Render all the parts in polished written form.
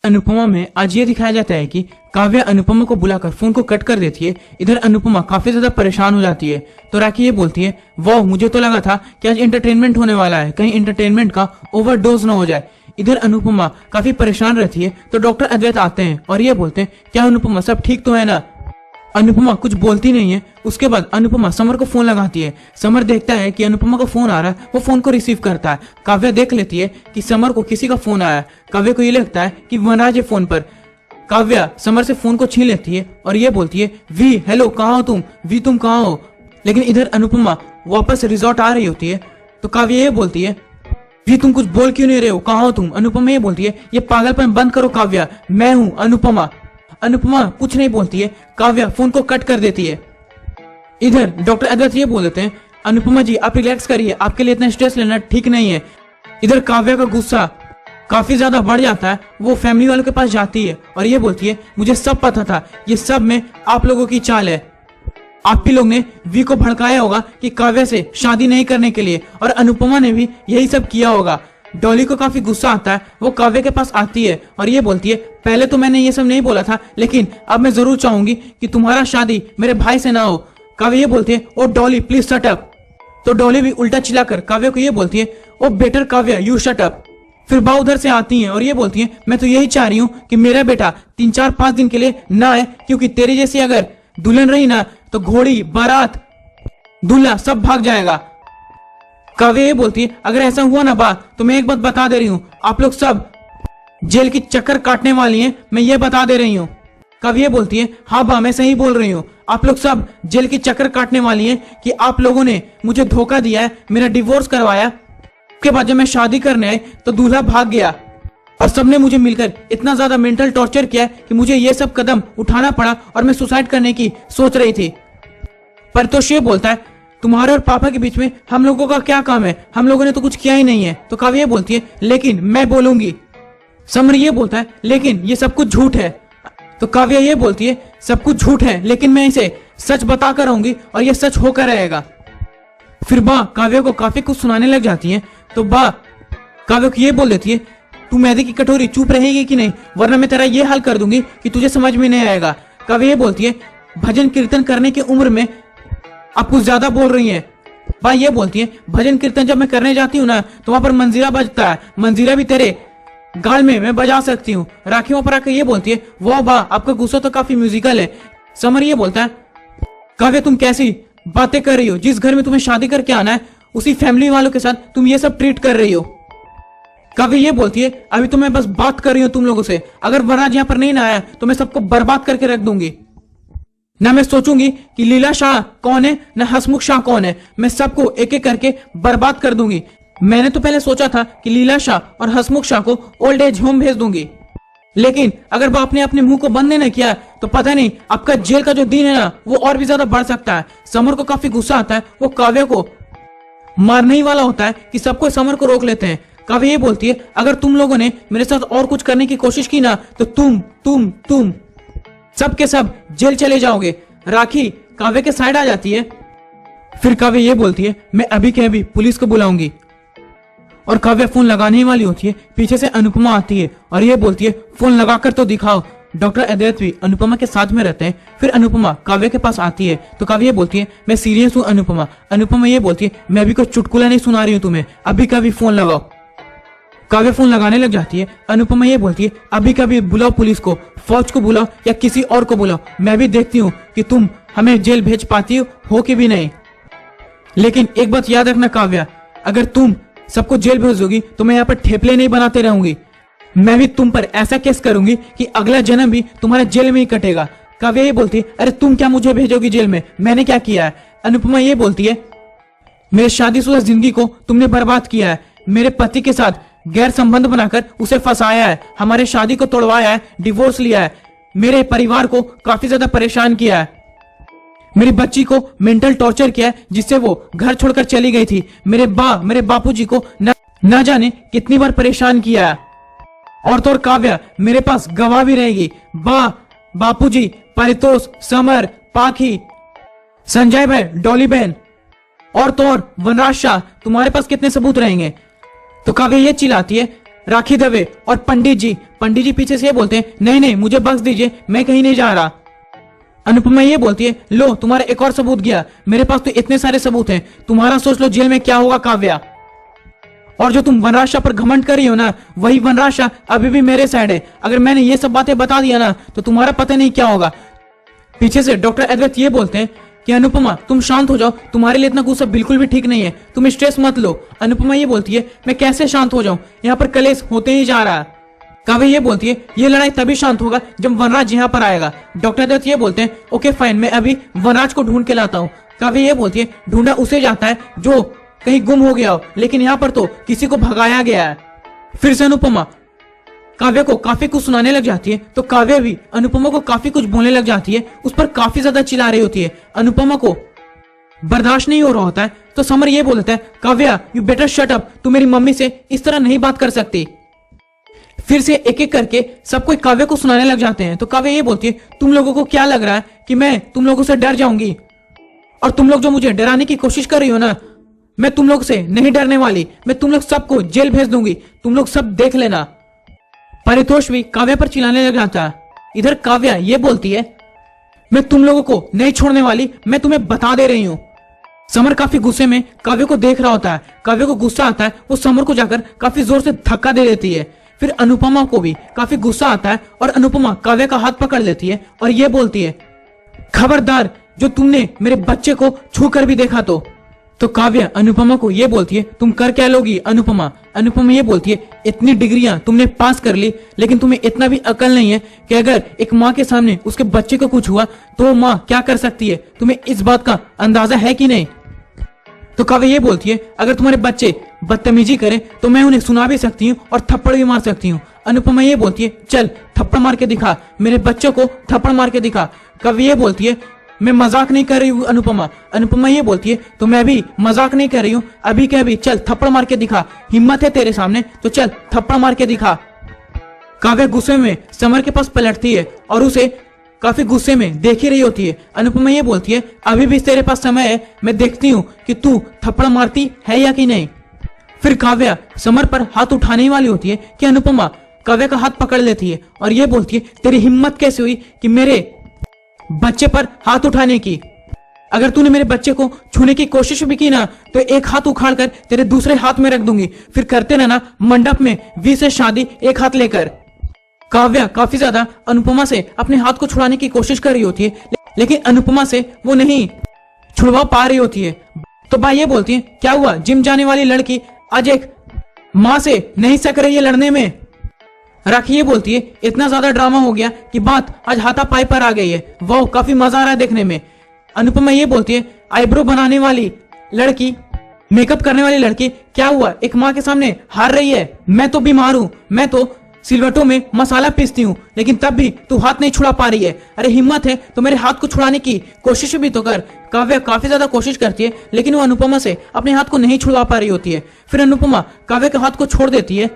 अनुपमा में आज ये दिखाया जाता है कि काव्या अनुपमा को बुलाकर फोन को कट कर देती है। इधर अनुपमा काफी ज्यादा परेशान हो जाती है तो राखी ये बोलती है, वाह मुझे तो लगा था कि आज एंटरटेनमेंट होने वाला है, कहीं एंटरटेनमेंट का ओवरडोज ना हो जाए। इधर अनुपमा काफी परेशान रहती है तो डॉक्टर अद्वैत आते हैं और ये बोलते हैं, क्या अनुपमा सब ठीक तो है ना। अनुपमा कुछ बोलती नहीं है। उसके बाद अनुपमा समर को फोन लगाती है। समर देखता है कि अनुपमा का फोन आ रहा है, वो फोन को रिसीव करता है। काव्या देख लेती है कि समर को किसी का फोन आया है। काव्या को ये लगता है कि वनराज है फोन पर। काव्या समर से फोन को छीन लेती है और ये बोलती है, वी हेलो कहाँ हो तुम, वी तुम कहाँ हो। लेकिन इधर अनुपमा वापस रिजॉर्ट आ रही होती है तो काव्या ये बोलती है, वी तुम कुछ बोल क्यों नहीं रहे हो, कहाँ हो तुम। अनुपमा ये बोलती है, ये पागलपन बंद करो काव्या, मैं हूँ अनुपमा। अनुपमा कुछ नहीं बोलती है। काव्या फोन को कट कर देती है। इधर डॉक्टर अद्वैत ये बोल देते हैं, अनुपमा जी आप रिलैक्स करिए, आपके लिए इतना स्ट्रेस लेना ठीक नहीं है। इधर काव्या का गुस्सा काफी ज्यादा बढ़ जाता है। वो फैमिली वालों के पास जाती है और ये बोलती है, मुझे सब पता था, ये सब में आप लोगों की चाल है। आप ही लोग ने वी को भड़काया होगा कि काव्या से शादी नहीं करने के लिए, और अनुपमा ने भी यही सब किया होगा। डॉली को काफी गुस्सा आता है। वो काव्या के पास आती है और ये बोलती है, पहले तो मैंने ये सब नहीं बोला था, लेकिन अब मैं जरूर चाहूंगी कि तुम्हारा शादी मेरे भाई से ना हो। काव्या ये बोलती है, ओ डॉली प्लीज शट अप। तो डॉली भी उल्टा चिल्लाकर काव्या को ये बोलती है, oh better Kavya you shut up. फिर बा उधर से आती हैं और ये बोलती हैं, मैं तो यही चाह रही हूँ कि मेरा बेटा 3-4-5 दिन के लिए ना आए, क्योंकि तेरी जैसी अगर दुल्हन रही ना तो घोड़ी बारात दूल्हा सब भाग जाएगा। काव्या ये बोलती है, अगर ऐसा हुआ ना बा तो मैं एक बात बता दे रही हूँ, आप लोग सब जेल की चक्कर काटने वाली हैं, मैं ये बता दे रही हूँ। काव्या ये बोलती है, हाँ बा मैं सही बोल रही हूँ, आप लोग सब जेल की चक्कर काटने वाली हैं कि आप लोगों ने मुझे धोखा दिया है, मेरा डिवोर्स करवाया। उसके बाद जब मैं शादी करने आई तो दूल्हा भाग गया और सबने मुझे मिलकर इतना ज्यादा मेंटल टॉर्चर किया कि मुझे ये सब कदम उठाना पड़ा और मैं सुसाइड करने की सोच रही थी। परितोष ये बोलता है, तुम्हारे और पापा के बीच में हम लोगों का क्या काम है, हम लोगों ने तो कुछ किया ही नहीं है। तो काव्या बोलती है, लेकिन मैं बोलूंगी। समर ये बोलता है, लेकिन ये सब कुछ झूठ है। तो काव्या ये बोलती है, सब कुछ झूठ है लेकिन मैं इसे सच बता कर रहूंगी और ये सच होकर रहेगा। फिर बा काव्या को काफी कुछ सुनाने लग जाती है। तो बा काव्या को ये बोल देती है, तू मैदे की कटोरी चुप रहेगी कि नहीं, वरना मैं तेरा ये हाल कर दूंगी कि तुझे समझ में नहीं आएगा। काव्या ये बोलती है, भजन कीर्तन करने की उम्र में आप कुछ ज्यादा बोल रही हैं। बा ये बोलती है, भजन कीर्तन जब मैं करने जाती हूँ ना तो वहां पर मंजीरा बजता है, मंजीरा भी तेरे गाल में मैं बजा सकती हूँ। राखी वहां पर आकर ये बोलती है, वाह बा आपका गुस्सा तो काफी म्यूजिकल है। समर ये बोलता है, काव्या तुम कैसी बातें कर रही हो, जिस घर में तुम्हें शादी करके आना है उसी फैमिली वालों के साथ तुम ये सब ट्रीट कर रही हो। काव्या ये बोलती है, अभी तो मैं बस बात कर रही हूँ तुम लोगों से, अगर वरराज यहाँ पर नहीं ना आया तो मैं सबको बर्बाद करके रख दूंगी। ना मैं सोचूंगी कि लीला शाह कौन है ना हसमुख शाह कौन है, मैं सबको एक एक करके बर्बाद कर दूंगी। मैंने तो पहले सोचा था कि लीला शाह और हसमुख शाह को ओल्ड एज होम भेज दूंगी, लेकिन अगर वो आपने अपने मुंह को बंद नहीं किया तो पता नहीं आपका जेल का जो दिन है ना वो और भी ज्यादा बढ़ सकता है। समर को काफी गुस्सा आता है। वो काव्या को मारने ही वाला होता है कि सबको समर को रोक लेते हैं। काव्या ये बोलती है, अगर तुम लोगों ने मेरे साथ और कुछ करने की कोशिश की ना तो तुम सब के सब जेल चले जाओगे। राखी काव्या के साइड आ जाती है। फिर काव्या ये बोलती है, मैं अभी के अभी पुलिस को बुलाऊंगी। और काव्या फोन लगाने ही वाली होती है, पीछे से अनुपमा आती है और ये बोलती है, फोन लगाकर तो दिखाओ। डॉक्टर अद्वैत भी अनुपमा के साथ में रहते हैं। फिर अनुपमा काव्या के पास आती है तो काव्या ये बोलती है, मैं सीरियस हूँ अनुपमा। अनुपमा ये बोलती है, मैं अभी कोई चुटकुला नहीं सुना रही हूँ तुम्हें, अभी कभी फोन लगाओ। काव्या फोन लगाने लग जाती है। अनुपमा ये बोलती है, अभी कभी बुलाओ पुलिस को, फौज को बुलाओ या किसी और को बुलाओ, मैं भी देखती हूँ कि तुम हमें जेल भेज पाती हो कि भी नहीं। लेकिन एक बात याद रखना काव्या, अगर तुम सबको जेल भेज दोगी तो मैं यहाँ पर ठेपले नहीं बनाते रहूंगी, मैं भी तुम पर ऐसा केस करूंगी कि अगला जन्म भी तुम्हारे जेल में ही कटेगा। काव्या ये बोलती है, अरे तुम क्या मुझे भेजोगी जेल में, मैंने क्या किया है। अनुपमा ये बोलती है, मेरे शादीशुदा जिंदगी को तुमने बर्बाद किया है, मेरे पति के साथ गैर संबंध बनाकर उसे फंसाया है, हमारे शादी को तोड़वाया है, डिवोर्स लिया है, मेरे परिवार को काफी ज्यादा परेशान किया है, मेरी बच्ची को मेंटल टॉर्चर किया है जिससे वो घर छोड़कर चली गई थी, मेरे बापूजी को न जाने कितनी बार परेशान किया है। और तो और काव्या मेरे पास गवाह भी रहेगी, बापूजी, परितोष, समर, पाखी, संजय भाई, डॉली बहन और तो और वनराज शाह, तुम्हारे पास कितने सबूत रहेंगे। तो काव्या ये चिल्लाती है, राखी दवे और पंडित जी पीछे से ये बोलते हैं नहीं नहीं मुझे बख्श दीजिए, मैं कहीं नहीं जा रहा। अनुपमा ये बोलती है लो तुम्हारा एक और सबूत गया, मेरे पास तो इतने सारे सबूत हैं, तुम्हारा सोच लो जेल में क्या होगा काव्या। और जो तुम वनराज शाह पर घमंड कर रही हो ना, वही वनराज शाह अभी भी मेरे साइड है। अगर मैंने ये सब बातें बता दिया ना तो तुम्हारा पता नहीं क्या होगा। पीछे से डॉक्टर अद्वैत ये बोलते हैं कि अनुपमा तुम शांत हो जाओ, तुम्हारे लिए इतना गुस्सा बिल्कुल भी ठीक नहीं है, तुम स्ट्रेस मत लो। अनुपमा ये बोलती है मैं कैसे शांत हो जाऊं, यहाँ पर कलेश होते ही जा रहा है। काव्या ये बोलती है ये लड़ाई तभी शांत होगा जब वनराज यहाँ पर आएगा। डॉक्टर अद्वैत ये बोलते हैं ओके फाइन, मैं अभी वनराज को ढूंढ के लाता हूँ। काव्या ये बोलती है ढूंढा उसे जाता है जो कहीं गुम हो गया हो, लेकिन यहाँ पर तो किसी को भगाया गया है। फिर से अनुपमा काव्या को काफी कुछ सुनाने लग जाती है, तो काव्या भी अनुपमा को काफी कुछ बोलने लग जाती है, उस पर काफी ज्यादा चिल्ला रही होती है। अनुपमा को बर्दाश्त नहीं हो रहा होता है, तो समर ये बोलता है Kavya you better shut up, तू मेरी मम्मी से इस तरह नहीं बात कर सकती। फिर से एक एक करके सब कोई काव्या को सुनाने लग जाते हैं, तो काव्या ये बोलती है तुम लोगों को क्या लग रहा है कि मैं तुम लोगों से डर जाऊंगी? और तुम लोग जो मुझे डराने की कोशिश कर रही हो ना, मैं तुम लोग से नहीं डरने वाली, मैं तुम लोग सबको जेल भेज दूंगी, तुम लोग सब देख लेना। परितोष भी काव्या पर चिल्लाने लग जाता है। इधर काव्या ये बोलती है मैं तुम लोगों को नहीं छोड़ने वाली, मैं तुम्हें बता दे रही हूँ। समर काफी गुस्से में काव्या को देख रहा होता है, काव्या को गुस्सा आता है, वो समर को जाकर काफी जोर से धक्का दे देती है। फिर अनुपमा को भी काफी गुस्सा आता है और अनुपमा काव्या का हाथ पकड़ लेती है और ये बोलती है खबरदार जो तुमने मेरे बच्चे को छू कर भी देखा तो काव्या अनुपमा को ये बोलती है तुम कर क्या लोगी अनुपमा? अनुपमा ये बोलती है इतनी डिग्रियां तुमने पास कर ली, लेकिन तुम्हें इतना भी अकल नहीं है कि अगर एक माँ के सामने उसके बच्चे को कुछ हुआ तो वो माँ क्या कर सकती है, तुम्हें इस बात का अंदाजा है कि नहीं? तो काव्या ये बोलती है अगर तुम्हारे बच्चे बदतमीजी करें तो मैं उन्हें सुना भी सकती हूँ और थप्पड़ भी मार सकती हूँ। अनुपमा ये बोलती है चल थप्पड़ मार के दिखा, मेरे बच्चों को थप्पड़ मार के दिखा। काव्या ये बोलती है मैं मजाक नहीं कर रही हूँ अनुपमा। अनुपमा ये बोलती है तो मैं भी मजाक नहीं कर रही हूँ, अभी के अभी चल थप्पड़ मार के दिखा, हिम्मत है तेरे सामने तो चल थप्पड़ मार के दिखा। काव्या गुस्से में समर के पास पलटती है और उसे काफी गुस्से में देख ही रही होती है। अनुपमा ये बोलती है अभी भी तेरे पास समय है, मैं देखती हूँ कि तू थप्पड़ मारती है या कि नहीं। फिर काव्या समर पर हाथ उठाने वाली होती है कि अनुपमा काव्या का हाथ पकड़ लेती है और ये बोलती है तेरी हिम्मत कैसे हुई कि मेरे बच्चे पर हाथ उठाने की? अगर तूने मेरे बच्चे को छूने की कोशिश भी की ना तो एक हाथ उखाड़ कर तेरे दूसरे हाथ में रख दूंगी, फिर करते रहना मंडप में 20 से शादी एक हाथ लेकर। काव्या काफी ज्यादा अनुपमा से अपने हाथ को छुड़ाने की कोशिश कर रही होती है, लेकिन अनुपमा से वो नहीं छुड़वा पा रही होती है। तो भाई ये बोलती है क्या हुआ, जिम जाने वाली लड़की आज एक माँ से नहीं सक रही है लड़ने में? राखी ये बोलती है इतना ज्यादा ड्रामा हो गया कि बात आज हाथापाई पर आ गई है, वाह काफी मजा आ रहा है देखने में। अनुपमा ये बोलती है आईब्रो बनाने वाली लड़की, मेकअप करने वाली लड़की, क्या हुआ एक माँ के सामने हार रही है? मैं तो बीमार हूँ, मैं तो सिलवटों में मसाला पीसती हूँ, लेकिन तब भी तू हाथ नहीं छुड़ा पा रही है। अरे हिम्मत है तो मेरे हाथ को छुड़ाने की कोशिश भी तो कर। काव्या काफी ज्यादा कोशिश करती है, लेकिन वो अनुपमा से अपने हाथ को नहीं छुड़वा पा रही होती है। फिर अनुपमा काव्या के हाथ को छोड़ देती है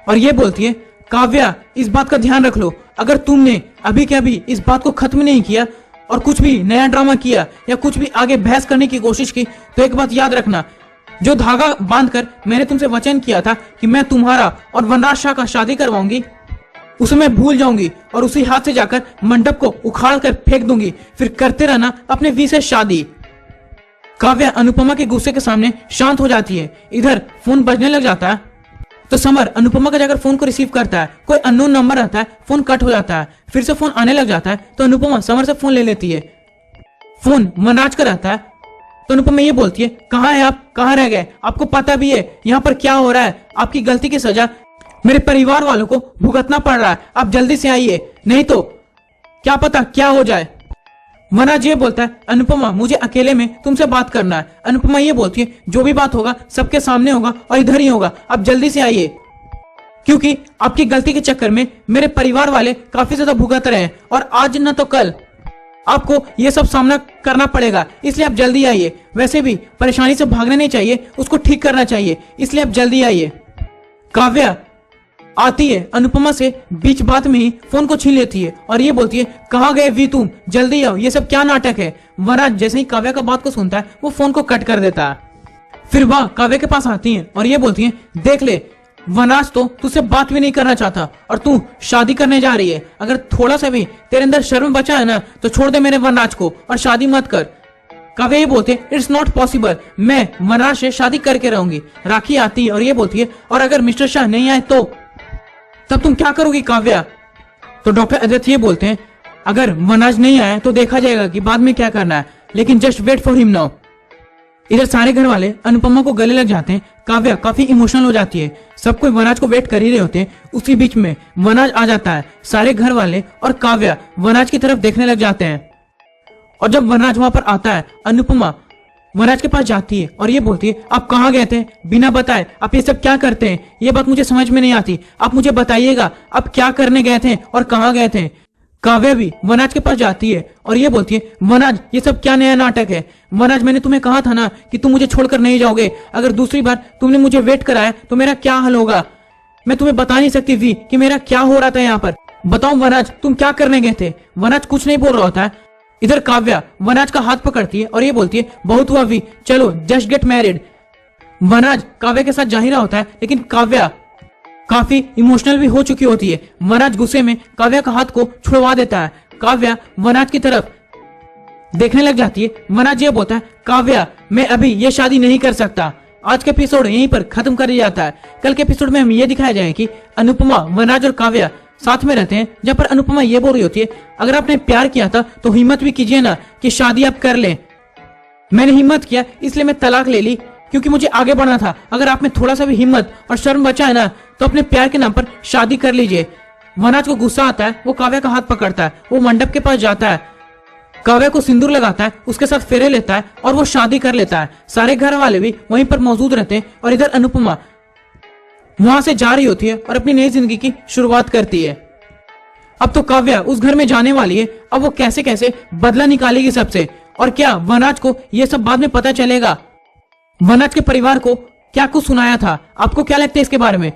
और ये बोलती है काव्या इस बात का ध्यान रख लो, अगर तुमने अभी के अभी इस बात को खत्म नहीं किया और कुछ भी नया ड्रामा किया या कुछ भी आगे बहस करने की कोशिश की तो एक बात याद रखना, जो धागा बांधकर मैंने तुमसे वचन किया था कि मैं तुम्हारा और वनराज शाह का शादी करवाऊंगी, उसे मैं भूल जाऊंगी और उसी हाथ से जाकर मंडप को उखाड़ कर फेंक दूंगी, फिर करते रहना अपने 20 से शादी। काव्या अनुपमा के गुस्से के सामने शांत हो जाती है। इधर फोन बजने लग जाता है तो समर अनुपमा का जाकर फोन को रिसीव करता है, कोई अननोन नंबर आता है, फोन कट हो जाता है, फिर से फोन आने लग जाता है तो अनुपमा समर से फोन ले लेती है। फोन वनराज का रहता है तो अनुपमा ये बोलती है कहाँ है आप, कहाँ रह गए? आपको पता भी है यहाँ पर क्या हो रहा है, आपकी गलती की सजा मेरे परिवार वालों को भुगतना पड़ रहा है, आप जल्दी से आइए नहीं तो क्या पता क्या हो जाए। वनराज ये बोलता है अनुपमा मुझे अकेले में तुमसे बात करना है। अनुपमा ये बोलती है जो भी बात होगा सबके सामने होगा और इधर ही होगा, आप जल्दी से आइए, क्योंकि आपकी गलती के चक्कर में मेरे परिवार वाले काफी ज्यादा भुगत रहे हैं और आज न तो कल आपको ये सब सामना करना पड़ेगा, इसलिए आप जल्दी आइए। वैसे भी परेशानी से भागना नहीं चाहिए, उसको ठीक करना चाहिए, इसलिए आप जल्दी आइए। काव्या आती है, अनुपमा से बीच बात में ही फोन को छीन लेती है और ये बोलती है कहाँ गए वी तुम, जल्दी आओ, ये सब क्या नाटक है। वनराज जैसे ही काव्या का बात को सुनता है वो फोन को कट कर देता है। फिर वह काव्या के पास आती है और ये बोलती है देख ले वनराज तो तुझसे बात भी नहीं करना चाहता और तू शादी करने जा रही है। अगर थोड़ा सा भी तेरे अंदर शर्म बचा है ना तो छोड़ दे मेरे वनराज को और शादी मत कर। काव्या ये बोलते इट्स नॉट पॉसिबल, मैं वनराज से शादी करके रहूंगी। राखी आती है और ये बोलती है और अगर मिस्टर शाह नहीं आए तो तब तुम क्या करोगी काव्या? तो डॉक्टर आदित्य ये बोलते हैं अगर वनराज नहीं आया तो देखा जाएगा कि बाद में क्या करना है, लेकिन just wait for him now. इधर सारे घर वाले अनुपमा को गले लग जाते हैं। काव्या काफी इमोशनल हो जाती है। सब कोई वनराज को वेट कर ही रहे होते हैं। उसी बीच में वनराज आ जाता है। सारे घर वाले और काव्या वनराज की तरफ देखने लग जाते हैं और जब वनराज वहां पर आता है अनुपमा वनराज के पास जाती है और ये बोलती है आप कहाँ गए थे बिना बताए? आप ये सब क्या करते हैं? ये बात मुझे समझ में नहीं आती। आप मुझे बताइएगा आप क्या करने गए थे और कहाँ गए थे? काव्या भी वनराज के पास जाती है और ये बोलती है वनराज ये सब क्या नया नाटक है? वनराज मैंने तुम्हें कहा था ना कि तुम मुझे छोड़कर नहीं जाओगे। अगर दूसरी बार तुमने मुझे वेट कराया तो मेरा क्या हाल होगा? मैं तुम्हें बता नहीं सकती थी कि मेरा क्या हो रहा था यहाँ पर। बताओ वनराज तुम क्या करने गए थे? वनराज कुछ नहीं बोल रहा होता है। इधर काव्या वनराज का हाथ पकड़ती है और ये बोलती है बहुत हुआ भी, चलो जस्ट गेट मैरिड। वनराज काव्या के साथ जा ही रहा होता है लेकिन काव्या काफी इमोशनल भी हो चुकी होती है। वनराज गुस्से में काव्या का हाथ को छुड़वा देता है। काव्या वनराज की तरफ देखने लग जाती है। वनराज ये बोलता है काव्या मैं अभी ये शादी नहीं कर सकता। आज का एपिसोड यहीं पर खत्म कर दिया जाता है। कल के एपिसोड में हम ये दिखाया जाए कि अनुपमा वनराज और काव्या साथ में रहते हैं। जहाँ पर अनुपमा ये बोल रही होती है अगर आपने प्यार किया था तो हिम्मत भी कीजिए ना कि शादी आप कर लें। मैंने हिम्मत किया इसलिए मैं तलाक ले ली क्योंकि मुझे आगे बढ़ना था। अगर आप में थोड़ा सा भी हिम्मत और शर्म बचा है ना तो अपने प्यार के नाम पर शादी कर लीजिए। वनराज को गुस्सा आता है। वो काव्या का हाथ पकड़ता है। वो मंडप के पास जाता है, काव्या को सिंदूर लगाता है, उसके साथ फेरे लेता है और वो शादी कर लेता है। सारे घर वाले भी वहीं पर मौजूद रहते हैं और इधर अनुपमा वहां से जा रही होती है और अपनी नई जिंदगी की शुरुआत करती है। अब तो काव्या उस घर में जाने वाली है। अब वो कैसे कैसे बदला निकालेगी सबसे, और क्या वनराज को ये सब बाद में पता चलेगा? वनराज के परिवार को क्या कुछ सुनाया था? आपको क्या लगता है इसके बारे में?